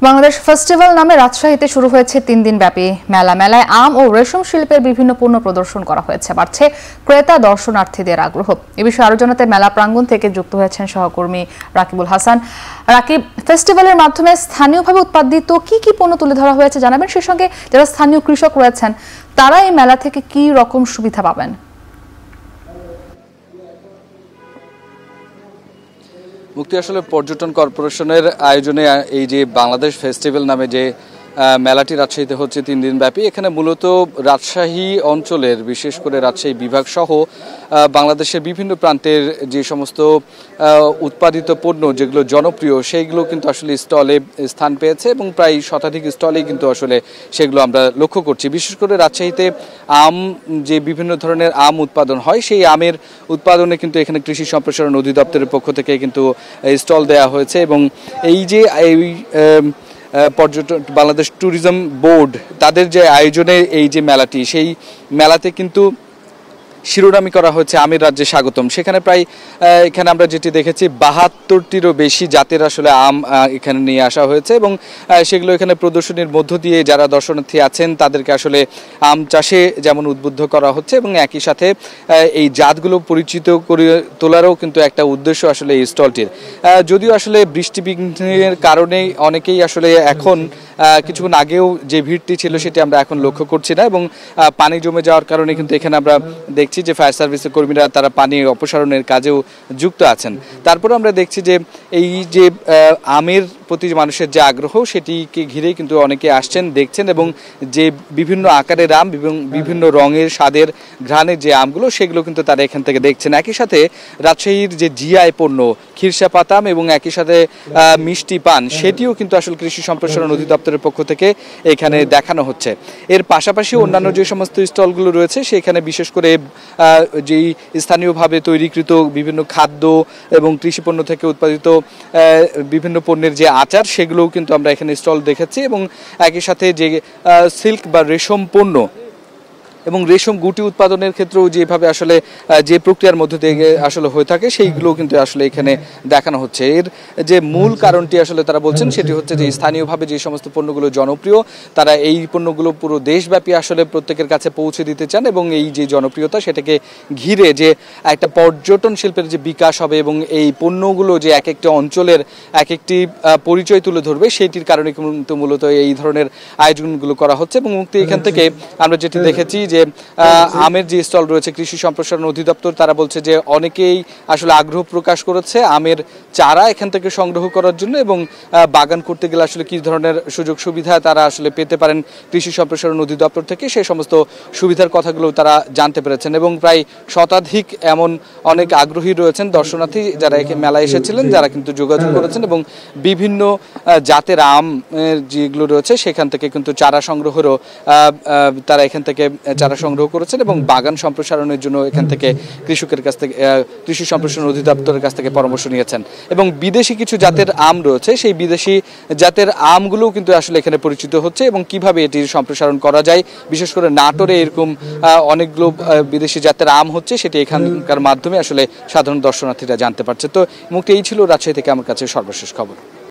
Bangladesh festival নামে রাজশাহীতে শুরু হয়েছে 3 দিন ব্যাপী মেলা। মেলায় আম ও রেশম শিল্পের বিভিন্ন পণ্য প্রদর্শন করা হয়েছে। বাড়ছে ক্রেতা দর্শনার্থীদের আগ্রহ। এ বিষয়ে আরো জানাতে মেলা প্রাঙ্গণ থেকে যুক্ত হয়েছেন সহকর্মী রাকিবুল হাসান। রাকিব, ফেস্টিভ্যালের মাধ্যমে স্থানীয়ভাবে উৎপাদিত কি কি পণ্য তুলে ধরা হয়েছে জানাবেন। সেই সঙ্গে যারা স্থানীয় কৃষক রয়েছেন তারা এই মেলা থেকে কি রকম সুবিধা পাবেন? মুক্তি আসলে পর্যটন কর্পোরেশনের আয়োজনে এই যে বাংলাদেশ ফেস্টিভ্যাল নামে যে মেলাটি রাজশাহীতে হচ্ছে 3 দিন ব্যাপী, এখানে মূলত রাজশাহী অঞ্চলের বিশেষ করে রাজশাহী বিভাগ সহ বাংলাদেশের বিভিন্ন প্রান্তের যে সমস্ত উৎপাদিত পণ্য যেগুলো জনপ্রিয় সেইগুলো কিন্তু আসলে স্টলে স্থান পেয়েছে এবং প্রায় শতাধিক স্টলেই কিন্তু আসলে সেগুলো আমরা লক্ষ্য করছি। বিশেষ করে রাজশাহীতে আম যে বিভিন্ন ধরনের আম উৎপাদন হয় সেই আমের উৎপাদনে কিন্তু এখানে কৃষি সম্প্রসারণ অধিদপ্তরের পক্ষ থেকে কিন্তু স্টল দেওয়া হয়েছে এবং এই যে পর্যটন বাংলাদেশ ট্যুরিজম বোর্ড তাদের যে আয়োজনে এই যে মেলাটি, সেই মেলাতে কিন্তু শিরোনামী করা হচ্ছে আমের রাজ্যে স্বাগতম। সেখানে প্রায় এখানে আমরা যেটি দেখেছি 72টিরও বেশি জাতের আসলে আম এখানে নিয়ে আসা হয়েছে এবং সেগুলো এখানে প্রদর্শনীর মধ্য দিয়ে যারা দর্শনার্থী আছেন তাদেরকে আসলে আম চাষে যেমন উদ্বুদ্ধ করা হচ্ছে এবং একই সাথে এই জাতগুলো পরিচিত করে তোলারও কিন্তু একটা উদ্দেশ্য আসলে এই স্টলটির। যদিও আসলে বৃষ্টিবিঘ্নের কারণে অনেকেই আসলে এখন কিছুক্ষণ আগেও যে ভিড়টি ছিল সেটি আমরা এখন লক্ষ্য করছি না এবং পানি জমে যাওয়ার কারণে কিন্তু এখানে আমরা দেখছি যে ফায়ার সার্ভিসের কর্মীরা তারা পানি অপসারণের কাজেও যুক্ত আছেন। তারপরে আমরা দেখছি যে এই যে আমের প্রতি মানুষের যে আগ্রহ সেটিকে ঘিরেই কিন্তু অনেকে আসছেন, দেখছেন এবং যে বিভিন্ন আকারের আম এবং বিভিন্ন রঙের স্বাদের ঘ্রাণের যে আমগুলো সেগুলো কিন্তু তারা এখান থেকে দেখছেন। একই সাথে রাজশাহীর যে জিআই পণ্য খিরসা পাতাম এবং একই সাথে মিষ্টি পান সেটিও কিন্তু আসলে কৃষি সম্প্রসারণ অধিদপ্তরের পক্ষ থেকে এখানে দেখানো হচ্ছে। এর পাশাপাশি অন্যান্য যে সমস্ত স্টলগুলো রয়েছে সেখানে বিশেষ করে যেই স্থানীয়ভাবে তৈরিকৃত বিভিন্ন খাদ্য এবং কৃষিপণ্য থেকে উৎপাদিত বিভিন্ন পণ্যের যে আচার সেগুলোও কিন্তু আমরা এখানে স্টল দেখেছি এবং একই সাথে যে সিল্ক বা রেশম পণ্য এবং রেশম গুটি উৎপাদনের ক্ষেত্রেও যেভাবে আসলে যে প্রক্রিয়ার মধ্যে দিয়ে আসলে হয়ে থাকে সেইগুলো কিন্তু আসলে এখানে দেখানো হচ্ছে। এর যে মূল কারণটি আসলে তারা বলছেন সেটি হচ্ছে যে স্থানীয়ভাবে যে সমস্ত পণ্যগুলো জনপ্রিয় তারা এই পণ্যগুলো পুরো দেশব্যাপী আসলে প্রত্যেকের কাছে পৌঁছে দিতে চান এবং এই যে জনপ্রিয়তা সেটাকে ঘিরে যে একটা পর্যটন শিল্পের যে বিকাশ হবে এবং এই পণ্যগুলো যে এক একটি অঞ্চলের এক একটি পরিচয় তুলে ধরবে সেইটির কারণে কিন্তু মূলত এই ধরনের আয়োজনগুলো করা হচ্ছে এবং মুক্তি এখান থেকে আমরা যেটি দেখেছি যে আমের যে স্টল রয়েছে কৃষি সম্প্রসারণ অধিদপ্তর তারা বলছে যে অনেকেই আসলে আগ্রহ প্রকাশ করেছে আমের চারা এখান থেকে সংগ্রহ করার জন্য এবং বাগান করতে গেলে আসলে কি ধরনের সুযোগ সুবিধা তারা আসলে পেতে পারেন কৃষি সম্প্রসারণ অধিদপ্তর থেকে সেই সমস্ত সুবিধার কথাগুলো তারা জানতে পেরেছেন এবং প্রায় শতাধিক এমন অনেক আগ্রহী রয়েছেন দর্শনার্থী যারা এখানে মেলায় এসেছিলেন যারা কিন্তু যোগাযোগ করেছেন এবং বিভিন্ন জাতের আম যেগুলো রয়েছে সেখান থেকে কিন্তু চারা সংগ্রহেরও তারা এখান থেকে চারা সংগ্রহ করেছেন এবং বাগান সম্প্রসারণের জন্য এখান থেকে কৃষকের কাছ থেকে কৃষি সম্প্রসারণ অধিদপ্তরের কাছ থেকে পরামর্শ নিয়েছেন এবং বিদেশি কিছু জাতের আম রয়েছে সেই বিদেশি জাতের আমগুলো কিন্তু আসলে এখানে পরিচিত হচ্ছে এবং কিভাবে এটির সম্প্রসারণ করা যায় বিশেষ করে নাটোরে এরকম অনেকগুলো বিদেশি জাতের আম হচ্ছে সেটি এখানকার মাধ্যমে আসলে সাধারণ দর্শনার্থীরা জানতে পারছে। তো মুক্তি এই ছিল রাজশাহী থেকে আমার কাছে সর্বশেষ খবর।